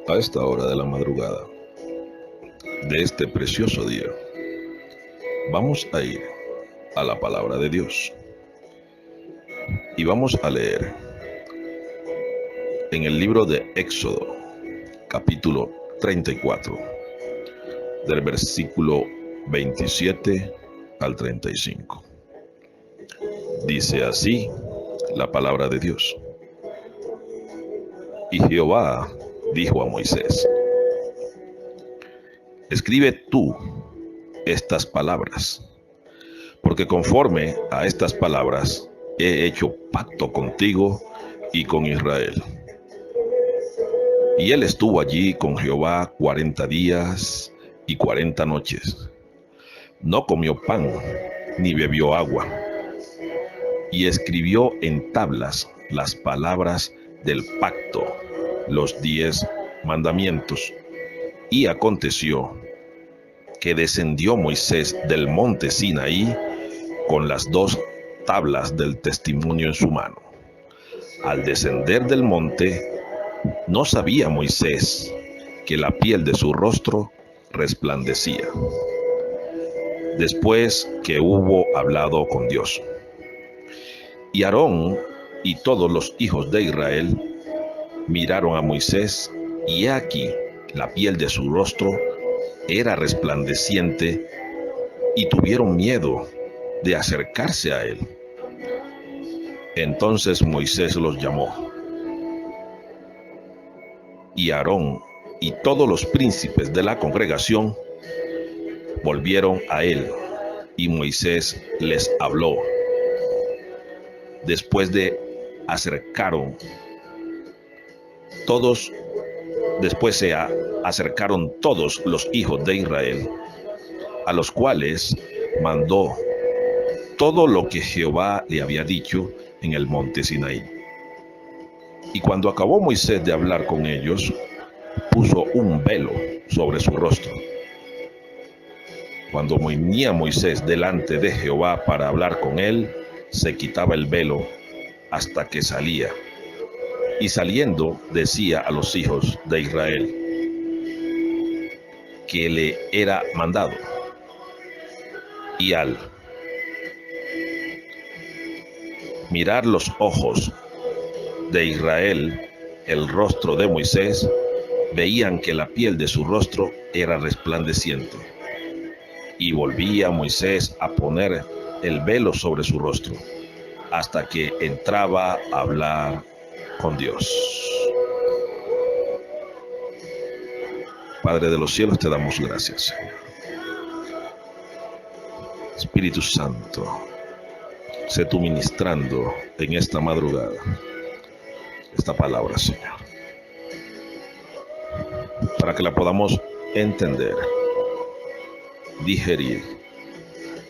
A esta hora de la madrugada de este precioso día, vamos a ir a la palabra de Dios y vamos a leer en el libro de Éxodo, capítulo 34, del versículo 27 al 35. Dice así la palabra de Dios. Y Jehová dijo a Moisés: escribe tú estas palabras, porque conforme a estas palabras he hecho pacto contigo y con Israel. Y él estuvo allí con Jehová 40 días y 40 noches. No comió pan, ni bebió agua. Y escribió en tablas las palabras del pacto, los 10 mandamientos. Y aconteció que descendió Moisés del monte Sinaí con las 2 tablas del testimonio en su mano. Al descender del monte, no sabía Moisés que la piel de su rostro resplandecía, después que hubo hablado con Dios. Y Aarón y todos los hijos de Israel miraron a Moisés, y he aquí la piel de su rostro era resplandeciente, y tuvieron miedo de acercarse a él. Entonces Moisés los llamó, y Aarón y todos los príncipes de la congregación volvieron a él, y Moisés les habló. Después se acercaron todos los hijos de Israel, a los cuales mandó todo lo que Jehová le había dicho en el monte Sinaí. Y cuando acabó Moisés de hablar con ellos, puso un velo sobre su rostro. Cuando venía Moisés delante de Jehová para hablar con él, se quitaba el velo hasta que salía. Y saliendo decía a los hijos de Israel que le era mandado. Y al mirar los ojos de Israel el rostro de Moisés, veían que la piel de su rostro era resplandeciente. Y volvía Moisés a poner el velo sobre su rostro, hasta que entraba a hablar con Dios. Padre de los cielos, te damos gracias, Señor. Espíritu Santo, sé tú ministrando en esta madrugada esta palabra, Señor, para que la podamos entender, digerir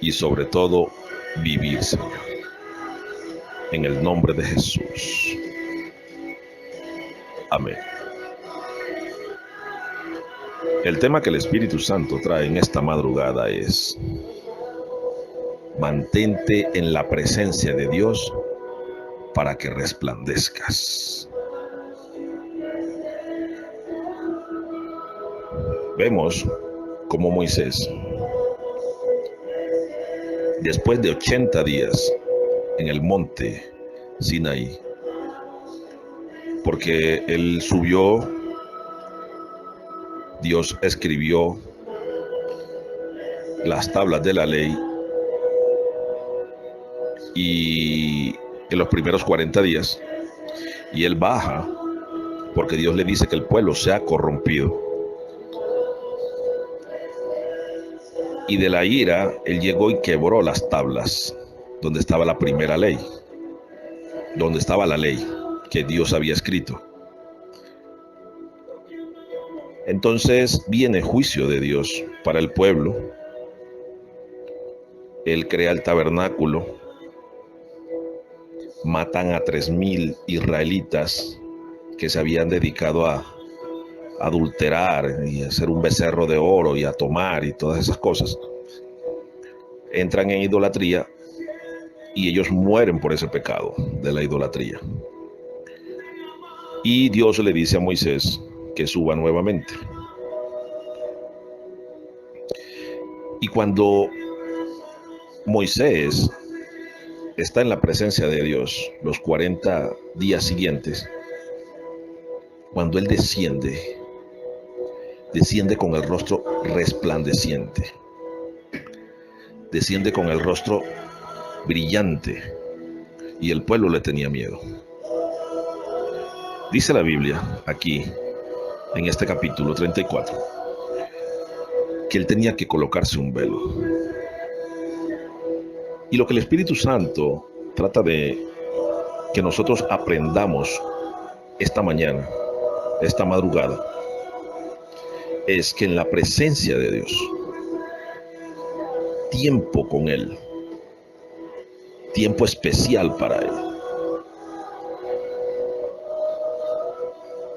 y sobre todo vivir, Señor, en el nombre de Jesús. Amén. El tema que el Espíritu Santo trae en esta madrugada es: mantente en la presencia de Dios para que resplandezcas. Vemos cómo Moisés, después de 80 días en el monte Sinaí, porque él subió, Dios escribió las tablas de la ley, y en los primeros 40 días, y él baja porque Dios le dice que el pueblo se ha corrompido. Y de la ira, él llegó y quebró las tablas donde estaba la primera ley, donde estaba la ley que Dios había escrito. Entonces viene juicio de Dios para el pueblo. Él crea el tabernáculo, matan a 3,000 israelitas que se habían dedicado a adulterar y a hacer un becerro de oro y a tomar y todas esas cosas. Entran en idolatría y ellos mueren por ese pecado de la idolatría. Y Dios le dice a Moisés que suba nuevamente. Y cuando Moisés está en la presencia de Dios los 40 días siguientes, cuando él desciende con el rostro resplandeciente, desciende con el rostro brillante, y el pueblo le tenía miedo. Dice la Biblia aquí, en este capítulo 34, que él tenía que colocarse un velo. Y lo que el Espíritu Santo trata de que nosotros aprendamos esta mañana, esta madrugada, es que en la presencia de Dios, tiempo con Él, tiempo especial para Él,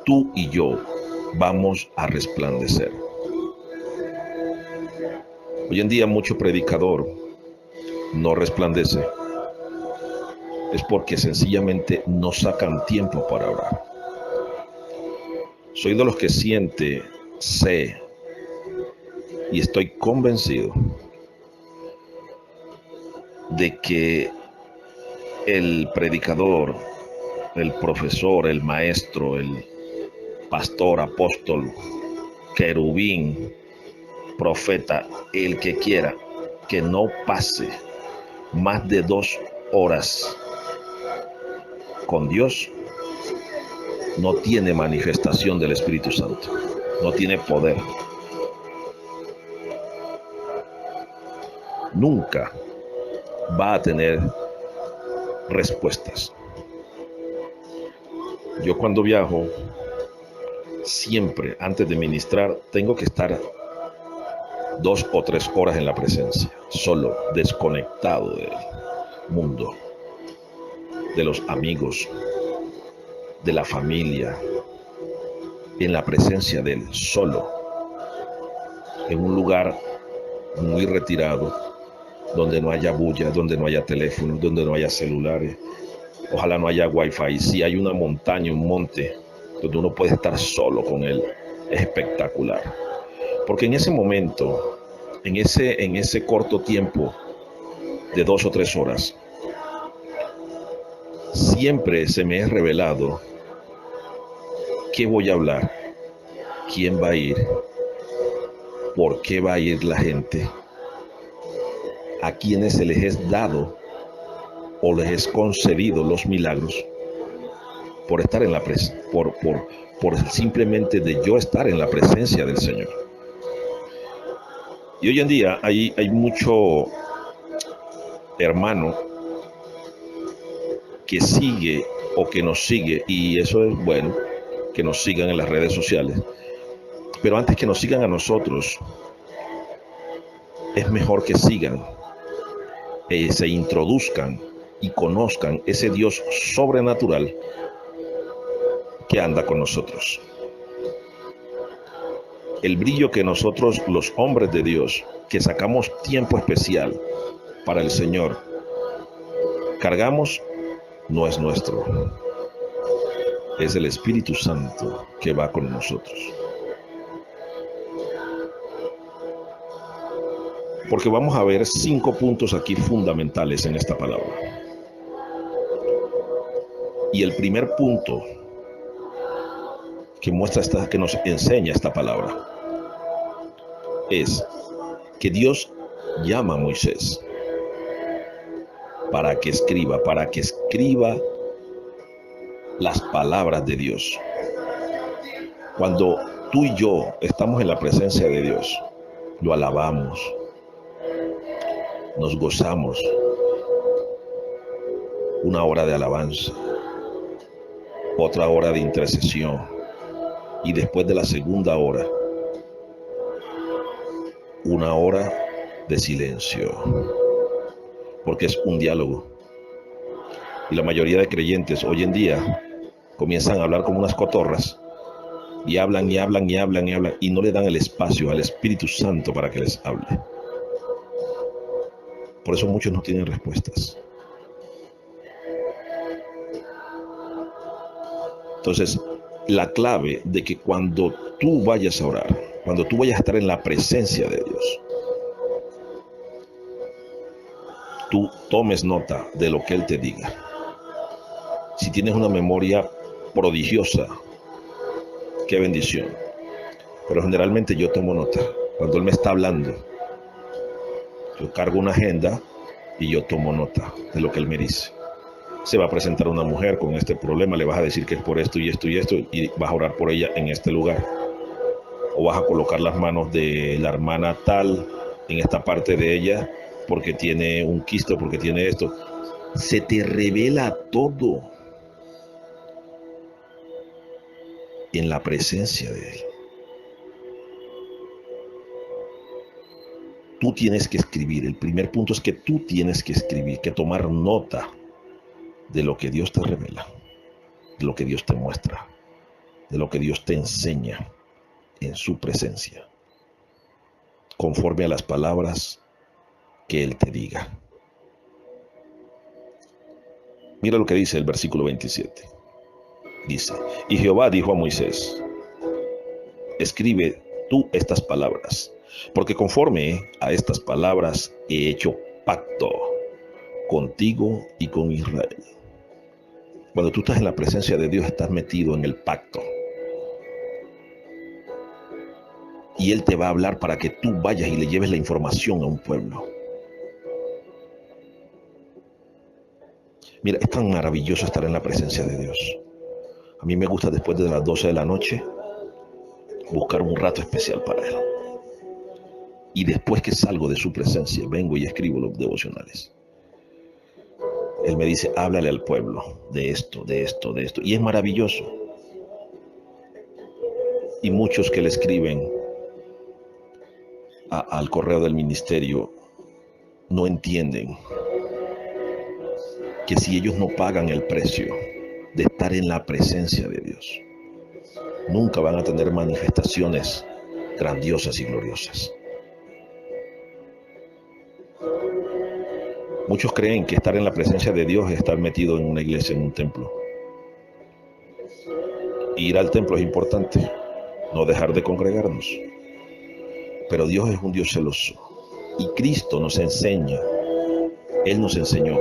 tú y yo vamos a resplandecer. Hoy en día mucho predicador no resplandece, es porque sencillamente no sacan tiempo para orar. Soy de los que siente, sé y estoy convencido de que el predicador, el profesor, el maestro, el pastor, apóstol, querubín, profeta, el que quiera, que no pase más de 2 horas con Dios, no tiene manifestación del Espíritu Santo, no tiene poder. Nunca va a tener respuestas. Yo cuando viajo, siempre antes de ministrar, tengo que estar 2 o 3 horas en la presencia, solo, desconectado del mundo, de los amigos, de la familia, en la presencia de Él, solo, en un lugar muy retirado, donde no haya bulla, donde no haya teléfono, donde no haya celulares, ojalá no haya wifi. Si hay una montaña, un monte, donde uno puede estar solo con Él, es espectacular. Porque en ese momento, en ese corto tiempo de 2 o 3 horas, siempre se me es revelado qué voy a hablar, quién va a ir, por qué va a ir la gente, a quienes se les es dado o les es concedido los milagros por estar en la presencia, por simplemente de yo estar en la presencia del Señor. Y hoy en día hay mucho hermano que sigue o que nos sigue, y eso es bueno, que nos sigan en las redes sociales, pero antes que nos sigan a nosotros, es mejor que sigan, se introduzcan y conozcan ese Dios sobrenatural que anda con nosotros. El brillo que nosotros, los hombres de Dios, que sacamos tiempo especial para el Señor, cargamos, no es nuestro, es el Espíritu Santo que va con nosotros. Porque vamos a ver 5 puntos aquí fundamentales en esta palabra. Y el primer punto que muestra que nos enseña esta palabra es que Dios llama a Moisés para que escriba las palabras de Dios. Cuando tú y yo estamos en la presencia de Dios, lo alabamos, nos gozamos, una hora de alabanza, otra hora de intercesión, y después de la segunda hora, una hora de silencio, porque es un diálogo. Y la mayoría de creyentes hoy en día comienzan a hablar como unas cotorras, y hablan y hablan y hablan y hablan, y no le dan el espacio al Espíritu Santo para que les hable. Por eso muchos no tienen respuestas. Entonces, la clave de que cuando tú vayas a orar, cuando tú vayas a estar en la presencia de Dios, tú tomes nota de lo que Él te diga. Si tienes una memoria prodigiosa, qué bendición. Pero generalmente yo tomo nota. Cuando Él me está hablando, yo cargo una agenda y yo tomo nota de lo que Él me dice. Se va a presentar una mujer con este problema, le vas a decir que es por esto y esto y esto, y vas a orar por ella en este lugar. O vas a colocar las manos de la hermana tal en esta parte de ella porque tiene un quiste, porque tiene esto. Se te revela todo en la presencia de Él. Tú tienes que escribir. El primer punto es que tú tienes que escribir, que tomar nota de lo que Dios te revela, de lo que Dios te muestra, de lo que Dios te enseña en su presencia, conforme a las palabras que Él te diga. Mira lo que dice el versículo 27. Dice, y Jehová dijo a Moisés, escribe tú estas palabras, porque conforme a estas palabras he hecho pacto contigo y con Israel. Cuando tú estás en la presencia de Dios, estás metido en el pacto. Y Él te va a hablar para que tú vayas y le lleves la información a un pueblo. Mira, es tan maravilloso estar en la presencia de Dios. A mí me gusta después de las 12 de la noche buscar un rato especial para Él. Y después que salgo de su presencia, vengo y escribo los devocionales. Él me dice, háblale al pueblo de esto, de esto, de esto. Y es maravilloso. Y muchos que le escriben al correo del ministerio no entienden que si ellos no pagan el precio de estar en la presencia de Dios, nunca van a tener manifestaciones grandiosas y gloriosas. Muchos creen que estar en la presencia de Dios es estar metido en una iglesia, en un templo. Ir al templo es importante, no dejar de congregarnos. Pero Dios es un Dios celoso. Y Cristo nos enseña, Él nos enseñó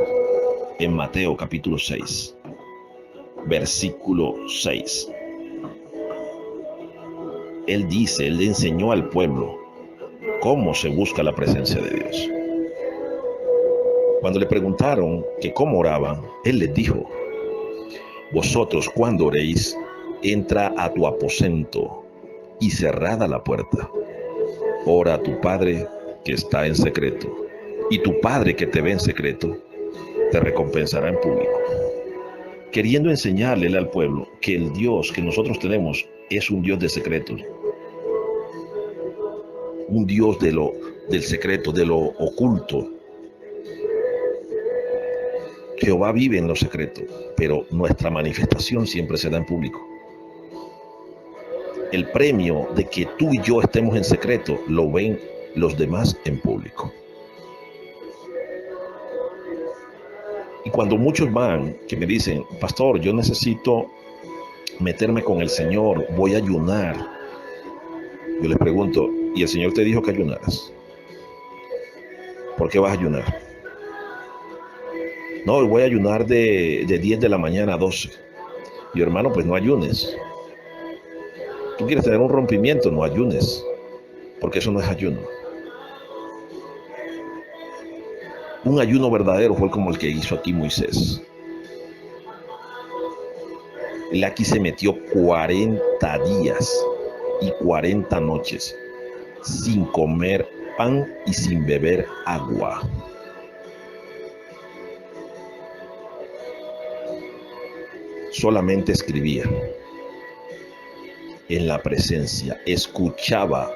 en Mateo capítulo 6, versículo 6. Él dice, Él le enseñó al pueblo cómo se busca la presencia de Dios. Cuando le preguntaron que cómo oraban, Él les dijo, vosotros cuando oréis, entra a tu aposento y cerrada la puerta. Ora a tu Padre que está en secreto, y tu Padre que te ve en secreto, te recompensará en público. Queriendo enseñarle al pueblo que el Dios que nosotros tenemos es un Dios de secretos, un Dios del secreto, de lo oculto. Jehová vive en lo secreto, pero nuestra manifestación siempre se da en público. El premio de que tú y yo estemos en secreto lo ven los demás en público. Y cuando muchos van, que me dicen, pastor, yo necesito meterme con el Señor, voy a ayunar. Yo les pregunto, ¿y el Señor te dijo que ayunaras? ¿Por qué vas a ayunar? No, voy a ayunar de 10 de la mañana a 12. Y hermano, pues no ayunes. Tú quieres tener un rompimiento, no ayunes, porque eso no es ayuno. Un ayuno verdadero fue como el que hizo aquí Moisés. Él aquí se metió 40 días y 40 noches sin comer pan y sin beber agua. Solamente escribía en la presencia, escuchaba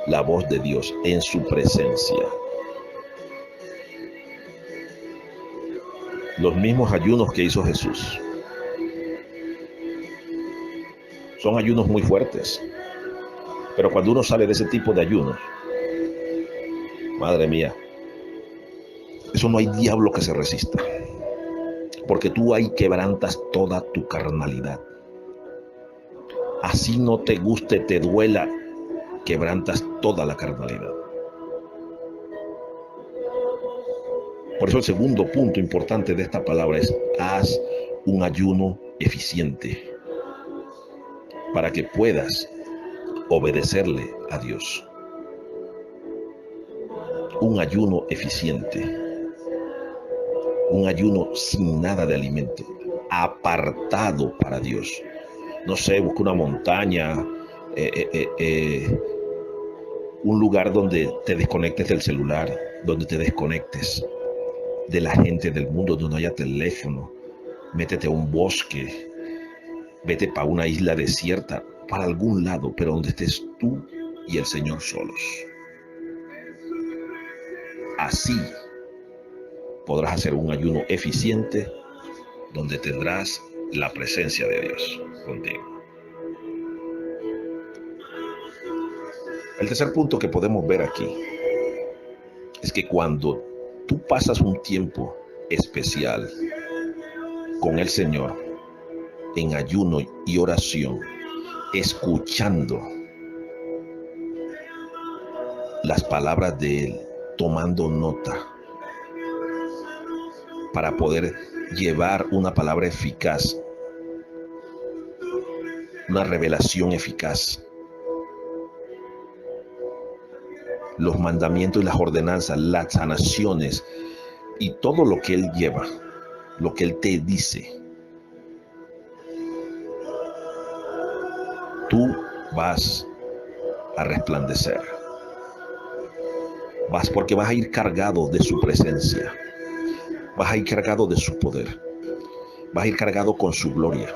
la voz de Dios en su presencia. Los mismos ayunos que hizo Jesús son ayunos muy fuertes, pero cuando uno sale de ese tipo de ayunos, madre mía, eso no hay diablo que se resista, porque tú ahí quebrantas toda tu carnalidad. Así no te guste, te duela, quebrantas toda la carnalidad. Por eso el segundo punto importante de esta palabra es: haz un ayuno eficiente para que puedas obedecerle a Dios. Un ayuno eficiente, un ayuno sin nada de alimento, apartado para Dios. No sé, busca una montaña, un lugar donde te desconectes del celular, donde te desconectes de la gente del mundo, donde no haya teléfono. Métete a un bosque, vete para una isla desierta, para algún lado, pero donde estés tú y el Señor solos. Así podrás hacer un ayuno eficiente donde tendrás la presencia de Dios contigo. El tercer punto que podemos ver aquí es que cuando tú pasas un tiempo especial con el Señor en ayuno y oración, escuchando las palabras de Él, tomando nota para poder llevar una palabra eficaz, una revelación eficaz, los mandamientos y las ordenanzas, las sanaciones y todo lo que Él lleva, lo que Él te dice, tú vas a resplandecer. Vas porque vas a ir cargado de su presencia, vas a ir cargado de su poder, vas a ir cargado con su gloria,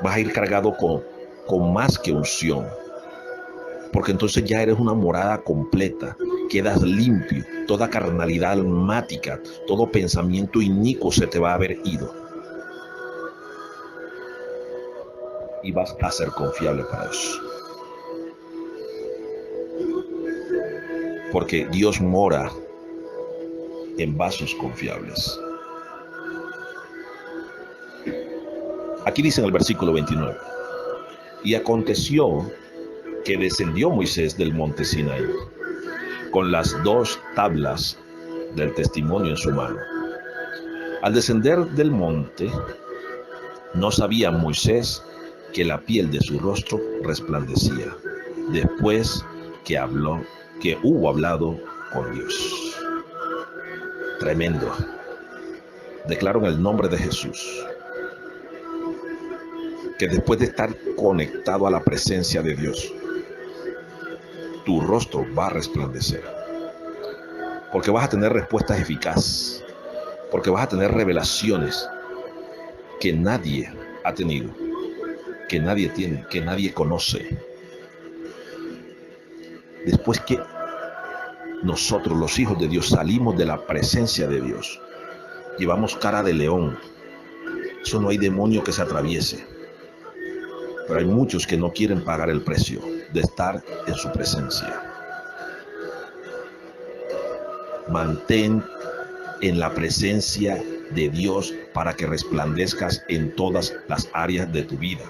vas a ir cargado con más que unción, porque entonces ya eres una morada completa, quedas limpio, toda carnalidad almática, todo pensamiento inicuo se te va a haber ido y vas a ser confiable para Dios. Porque Dios mora en vasos confiables. Aquí dice en el versículo 29: y aconteció que descendió Moisés del monte Sinaí con las 2 tablas del testimonio en su mano. Al descender del monte, no sabía Moisés que la piel de su rostro resplandecía, después que hubo hablado con Dios. Tremendo. Declaro en el nombre de Jesús que después de estar conectado a la presencia de Dios, tu rostro va a resplandecer, porque vas a tener respuestas eficaces, porque vas a tener revelaciones que nadie ha tenido, que nadie tiene, que nadie conoce. Después que nosotros, los hijos de Dios, salimos de la presencia de Dios, llevamos cara de león. Eso no hay demonio que se atraviese. Pero hay muchos que no quieren pagar el precio de estar en su presencia. Mantén en la presencia de Dios para que resplandezcas en todas las áreas de tu vida.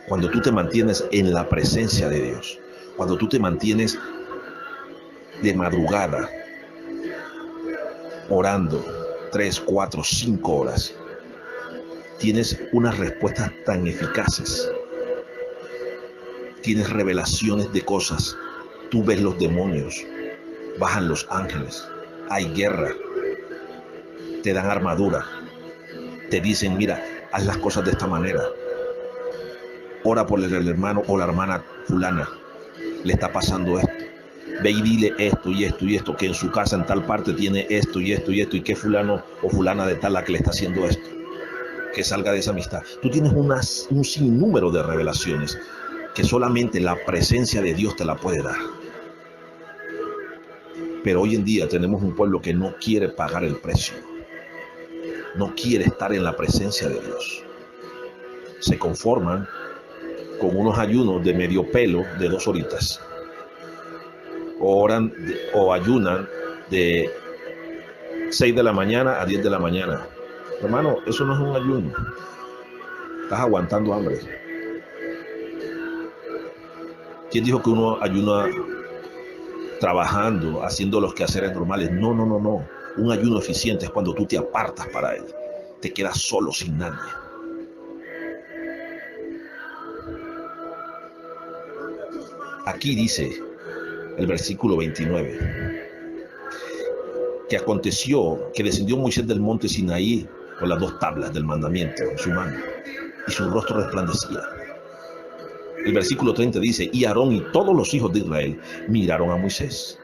Cuando tú te mantienes en la presencia de Dios, cuando tú te mantienes de madrugada orando 3, 4, 5 horas, tienes unas respuestas tan eficaces, tienes revelaciones de cosas, tú ves los demonios, bajan los ángeles, hay guerra, te dan armadura, te dicen: mira, haz las cosas de esta manera, ora por el hermano o la hermana fulana, le está pasando esto, ve y dile esto y esto y esto, que en su casa en tal parte tiene esto y esto y esto, y que fulano o fulana de tal la que le está haciendo esto, que salga de esa amistad. Tú tienes un sinnúmero de revelaciones que solamente la presencia de Dios te la puede dar. Pero hoy en día tenemos un pueblo que no quiere pagar el precio, no quiere estar en la presencia de Dios. Se conforman con unos ayunos de medio pelo de 2 horitas, oran o ayunan de 6 de la mañana a 10 de la mañana, Hermano, eso no es un ayuno. Estás aguantando hambre. ¿Quién dijo que uno ayuna trabajando, haciendo los quehaceres normales? No, no, no, no. Un ayuno eficiente es cuando tú te apartas para Él. Te quedas solo, sin nadie. Aquí dice el versículo 29, que aconteció que descendió Moisés del monte Sinaí con las 2 tablas del mandamiento en su mano, y su rostro resplandecía. El versículo 30 dice, y Aarón y todos los hijos de Israel miraron a Moisés,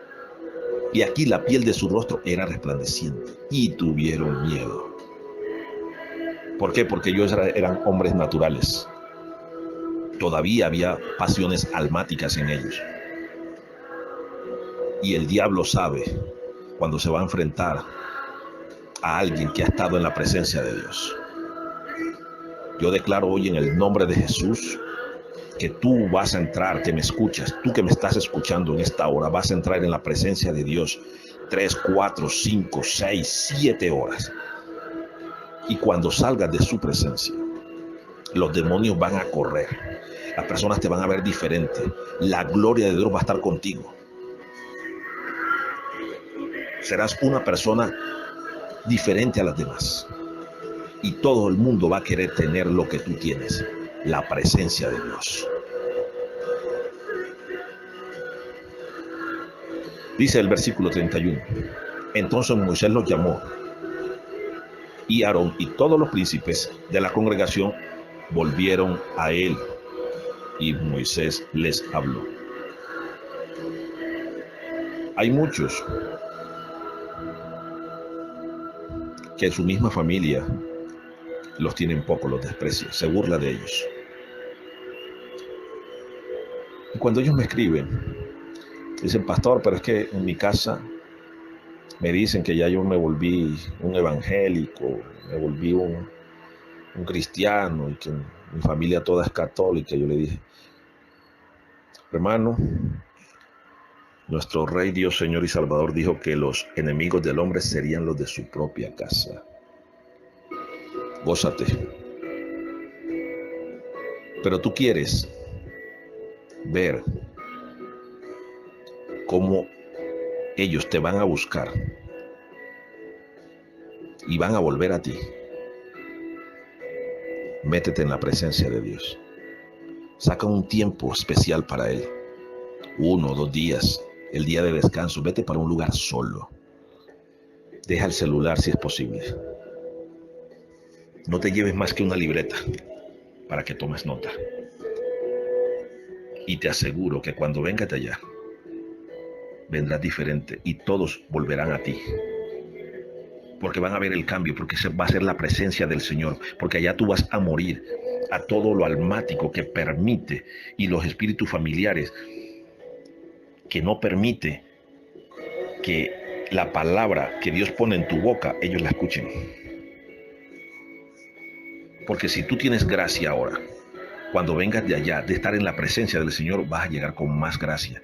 y aquí la piel de su rostro era resplandeciente, y tuvieron miedo. ¿Por qué? Porque ellos eran hombres naturales. Todavía había pasiones almáticas en ellos. Y el diablo sabe cuando se va a enfrentar a alguien que ha estado en la presencia de Dios. Yo declaro hoy en el nombre de Jesús que tú vas a entrar, que me escuchas, tú que me estás escuchando en esta hora, vas a entrar en la presencia de Dios 3, 4, 5, 6, 7 horas. Y cuando salgas de su presencia, los demonios van a correr. Las personas te van a ver diferente. La gloria de Dios va a estar contigo. Serás una persona diferente a las demás. Y todo el mundo va a querer tener lo que tú tienes, la presencia de Dios. Dice el versículo 31. Entonces Moisés los llamó, y Aarón y todos los príncipes de la congregación volvieron a él, y Moisés les habló. Hay muchos que en su misma familia los tienen poco, los desprecia, se burla de ellos. Y cuando ellos me escriben, dicen, pastor, pero es que en mi casa me dicen que ya yo me volví un evangélico, me volví un cristiano, y que mi familia toda es católica. Yo le dije, hermano, nuestro Rey, Dios, Señor y Salvador dijo que los enemigos del hombre serían los de su propia casa. Gózate. Pero tú quieres ver cómo ellos te van a buscar y van a volver a ti. Métete en la presencia de Dios. Saca un tiempo especial para Él. 1 o 2 días, el día de descanso. Vete para un lugar solo. Deja el celular si es posible. No te lleves más que una libreta para que tomes nota. Y te aseguro que cuando vengas de allá, vendrás diferente y todos volverán a ti. Porque van a ver el cambio, porque va a ser la presencia del Señor, porque allá tú vas a morir a todo lo almático que permite y los espíritus familiares que no permite que la palabra que Dios pone en tu boca, ellos la escuchen. Porque si tú tienes gracia ahora, cuando vengas de allá, de estar en la presencia del Señor, vas a llegar con más gracia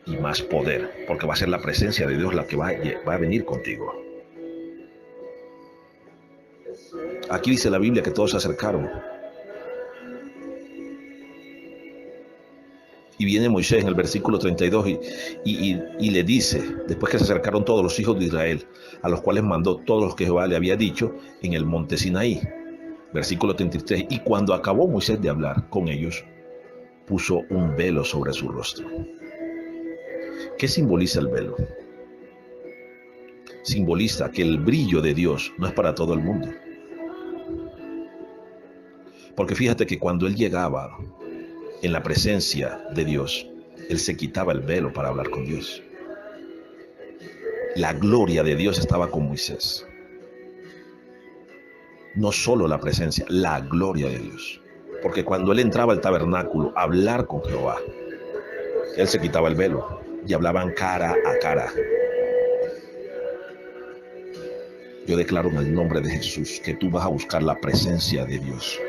y más poder, porque va a ser la presencia de Dios la que va a venir contigo. Aquí dice la Biblia que todos se acercaron. Y viene Moisés en el versículo 32 y le dice, después que se acercaron todos los hijos de Israel, a los cuales mandó todos los que Jehová le había dicho en el monte Sinaí. Versículo 33, y cuando acabó Moisés de hablar con ellos, puso un velo sobre su rostro. ¿Qué simboliza el velo? Simboliza que el brillo de Dios no es para todo el mundo. Porque fíjate que cuando él llegaba en la presencia de Dios, él se quitaba el velo para hablar con Dios. La gloria de Dios estaba con Moisés. No solo la presencia, la gloria de Dios. Porque cuando él entraba al tabernáculo a hablar con Jehová, él se quitaba el velo y hablaban cara a cara. Yo declaro en el nombre de Jesús que tú vas a buscar la presencia de Dios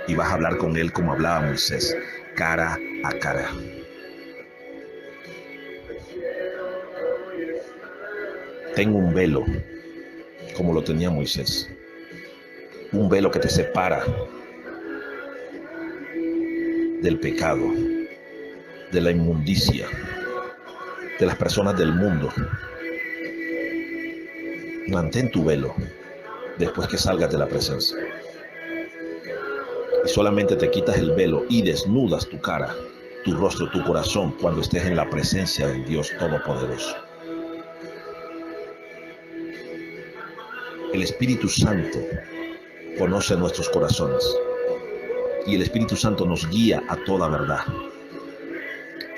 y vas a hablar con él como hablaba Moisés, cara a cara. Tengo un velo como lo tenía Moisés. un velo que te separa del pecado, de la inmundicia, de las personas del mundo. Mantén tu velo después que salgas de la presencia. Y solamente te quitas el velo y desnudas tu cara, tu rostro, tu corazón cuando estés en la presencia del Dios Todopoderoso. El Espíritu Santo conoce nuestros corazones y el Espíritu Santo nos guía a toda verdad.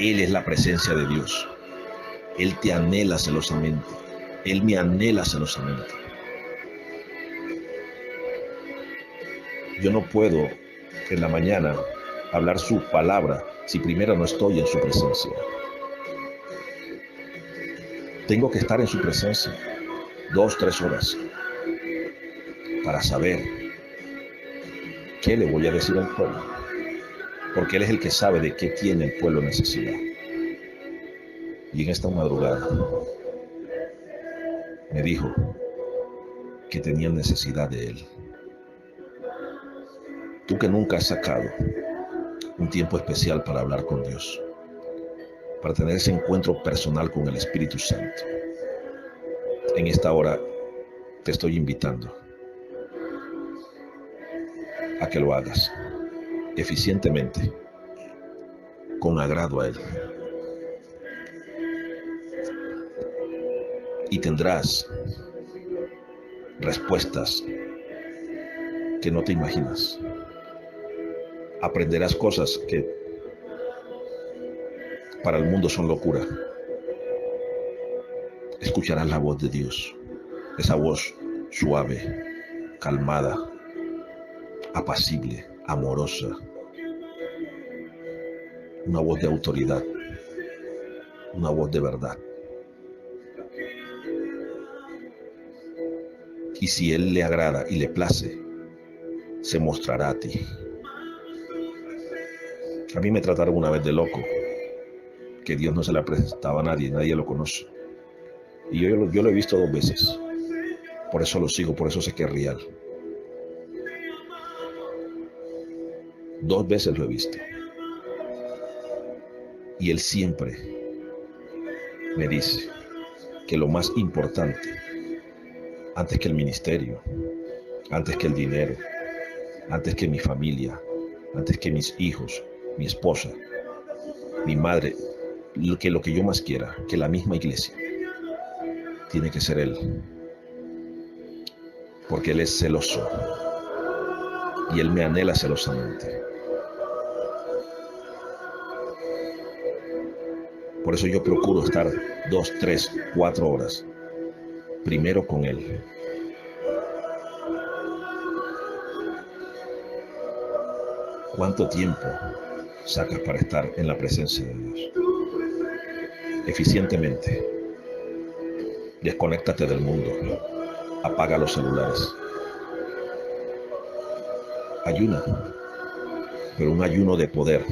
Él es la presencia de Dios. Él te anhela celosamente. Él me anhela celosamente. Yo no puedo en la mañana hablar su palabra si primero no estoy en su presencia. Tengo que estar en su presencia 2-3 horas para saber qué le voy a decir al pueblo, porque Él es el que sabe de qué tiene el pueblo necesidad. Y en esta madrugada me dijo que tenían necesidad de Él. Tú que nunca has sacado un tiempo especial para hablar con Dios, para tener ese encuentro personal con el Espíritu Santo, en esta hora te estoy invitando a que lo hagas eficientemente, con agrado a Él. Y tendrás respuestas que no te imaginas. Aprenderás cosas que para el mundo son locura. Escucharás la voz de Dios, esa voz suave, calmada, apacible, amorosa, una voz de autoridad, una voz de verdad. Y si Él le agrada y le place, se mostrará a ti. A mí me trataron una vez de loco, que Dios no se le presentaba a nadie, nadie lo conoce. Y yo lo he visto 2 veces. Por eso lo sigo, por eso sé que es real. 2 veces lo he visto. Y Él siempre me dice que lo más importante, antes que el ministerio, antes que el dinero, antes que mi familia, antes que mis hijos, mi esposa, mi madre, lo que yo más quiera, que la misma iglesia, tiene que ser Él. Porque Él es celoso y Él me anhela celosamente. Por eso yo procuro estar 2, 3, 4 horas primero con Él. ¿Cuánto tiempo sacas para estar en la presencia de Dios? Eficientemente. Desconéctate del mundo. Apaga los celulares. Ayuna, pero un ayuno de poder,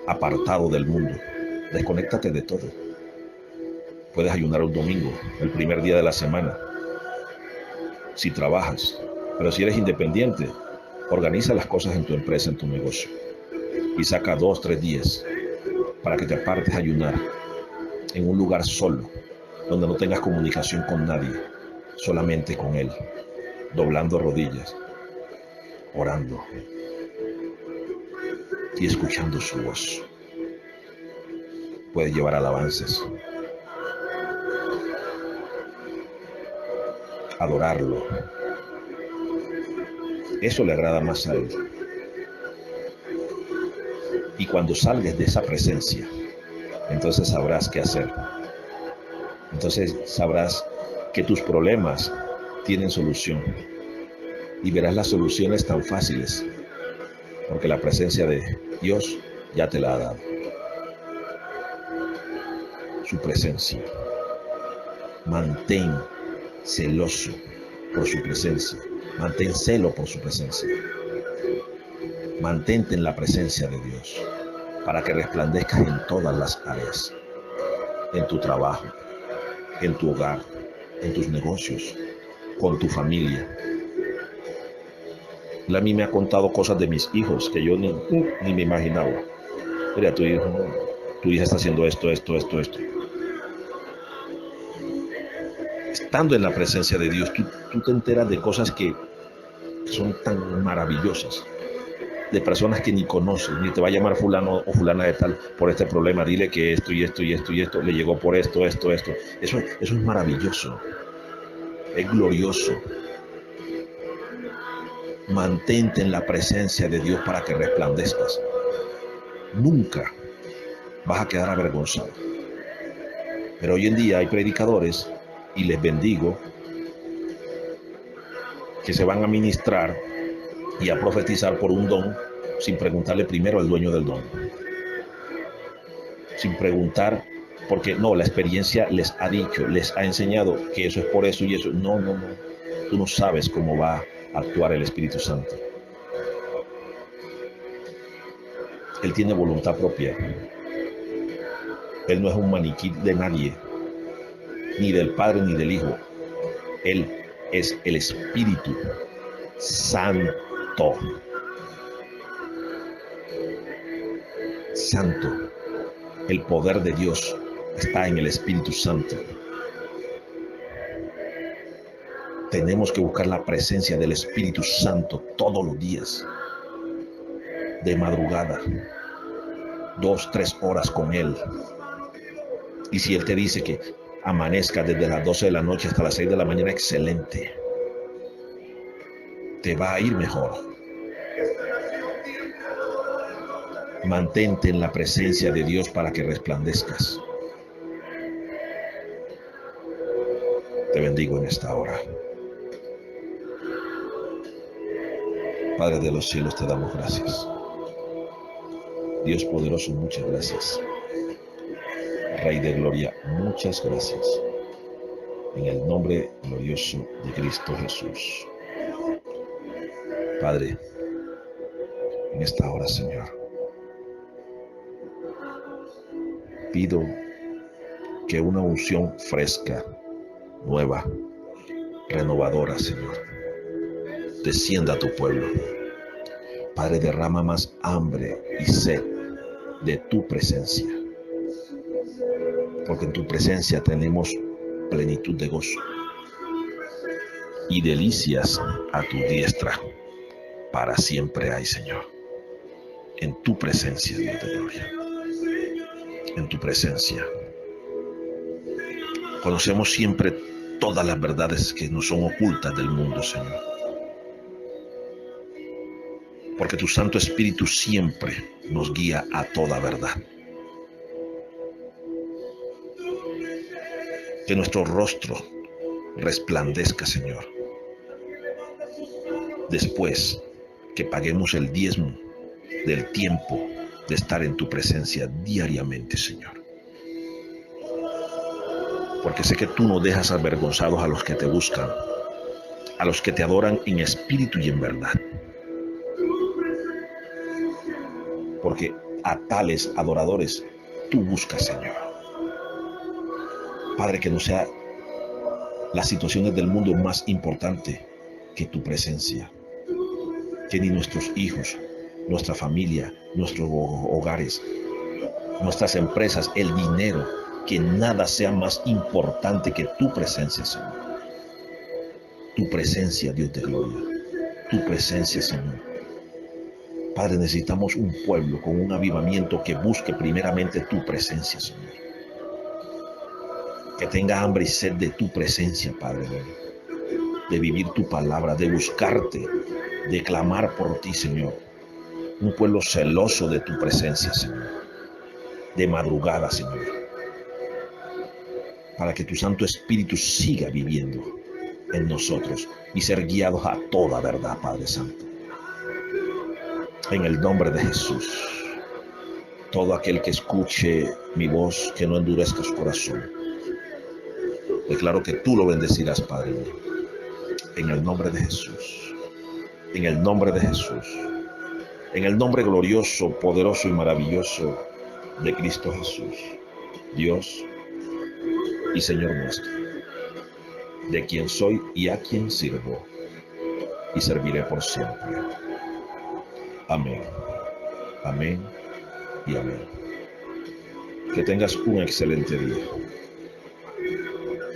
apartado del mundo. Desconéctate de todo. Puedes ayunar un domingo, el primer día de la semana, si trabajas. Pero si eres independiente, organiza las cosas en tu empresa, en tu negocio. Y saca 2, 3 días para que te apartes a ayunar en un lugar solo, donde no tengas comunicación con nadie, solamente con Él, doblando rodillas, orando y escuchando su voz. Puedes llevar alabanzas, adorarlo. Eso le agrada más a Él. Y cuando salgas de esa presencia, entonces sabrás qué hacer. Entonces sabrás que tus problemas tienen solución. Y verás las soluciones tan fáciles, porque la presencia de Dios ya te la ha dado. Su presencia. Mantén celoso por su presencia. Mantén celo por su presencia. Mantente en la presencia de Dios para que resplandezcas en todas las áreas. En tu trabajo, en tu hogar, en tus negocios, con tu familia. Él a mí me ha contado cosas de mis hijos que yo ni me imaginaba. Mira, tu hija está haciendo esto. Estando en la presencia de Dios, tú te enteras de cosas que son tan maravillosas, de personas que ni conoces, ni te va a llamar fulano o fulana de tal por este problema, dile que esto y esto le llegó por esto. Eso es maravilloso, es glorioso. Mantente en la presencia de Dios para que resplandezcas. Nunca vas a quedar avergonzado. Pero hoy en día hay predicadores, y les bendigo, que se van a ministrar y a profetizar por un don sin preguntarle primero al dueño del don. Sin preguntar, porque no, la experiencia les ha dicho, les ha enseñado que eso es por eso y eso. No. Tú no sabes cómo va a actuar el Espíritu Santo. Él tiene voluntad propia. Él no es un maniquí de nadie, ni del Padre ni del Hijo. Él es el Espíritu Santo. Santo. El poder de Dios está en el Espíritu Santo. Tenemos que buscar la presencia del Espíritu Santo todos los días, de madrugada, 2-3 horas con Él. Y si Él te dice que amanezca desde las 12 de la noche hasta las 6 de la mañana, excelente. Te va a ir mejor. Mantente en la presencia de Dios para que resplandezcas. Te bendigo en esta hora. Padre de los cielos, te damos gracias. Dios poderoso, muchas gracias. Rey de gloria, muchas gracias. En el nombre glorioso de Cristo Jesús. Padre, en esta hora, Señor, pido que una unción fresca, nueva, renovadora, Señor, descienda a tu pueblo. Padre, derrama más hambre y sed de tu presencia, porque en tu presencia tenemos plenitud de gozo y delicias a tu diestra. Para siempre hay, Señor. En tu presencia, Dios de gloria. En tu presencia. Conocemos siempre todas las verdades que nos son ocultas del mundo, Señor. Porque tu Santo Espíritu siempre nos guía a toda verdad. Que nuestro rostro resplandezca, Señor, después que paguemos el diezmo del tiempo de estar en tu presencia diariamente, Señor. Porque sé que tú no dejas avergonzados a los que te buscan, a los que te adoran en espíritu y en verdad. Porque a tales adoradores tú buscas, Señor. Padre, que no sea las situaciones del mundo más importante que tu presencia. Que ni nuestros hijos, nuestra familia, nuestros hogares, nuestras empresas, el dinero, que nada sea más importante que tu presencia, Señor. Tu presencia, Dios de gloria. Tu presencia, Señor. Padre, necesitamos un pueblo con un avivamiento que busque primeramente tu presencia, Señor. Que tenga hambre y sed de tu presencia, Padre, de vivir tu palabra, de buscarte, de clamar por ti, Señor. Un pueblo celoso de tu presencia, Señor. De madrugada, Señor. Para que tu Santo Espíritu siga viviendo en nosotros y ser guiados a toda verdad, Padre Santo. En el nombre de Jesús. Todo aquel que escuche mi voz, que no endurezca su corazón. Declaro que tú lo bendecirás, Padre mío. En el nombre de Jesús. En el nombre de Jesús. En el nombre glorioso, poderoso y maravilloso de Cristo Jesús. Dios y Señor nuestro. De quien soy y a quien sirvo. y serviré por siempre. Amén. Amén y amén. Que tengas un excelente día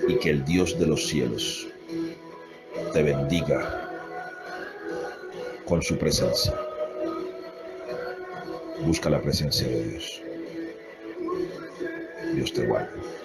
y que el Dios de los cielos te bendiga con su presencia. Busca la presencia de Dios. Dios te guarde.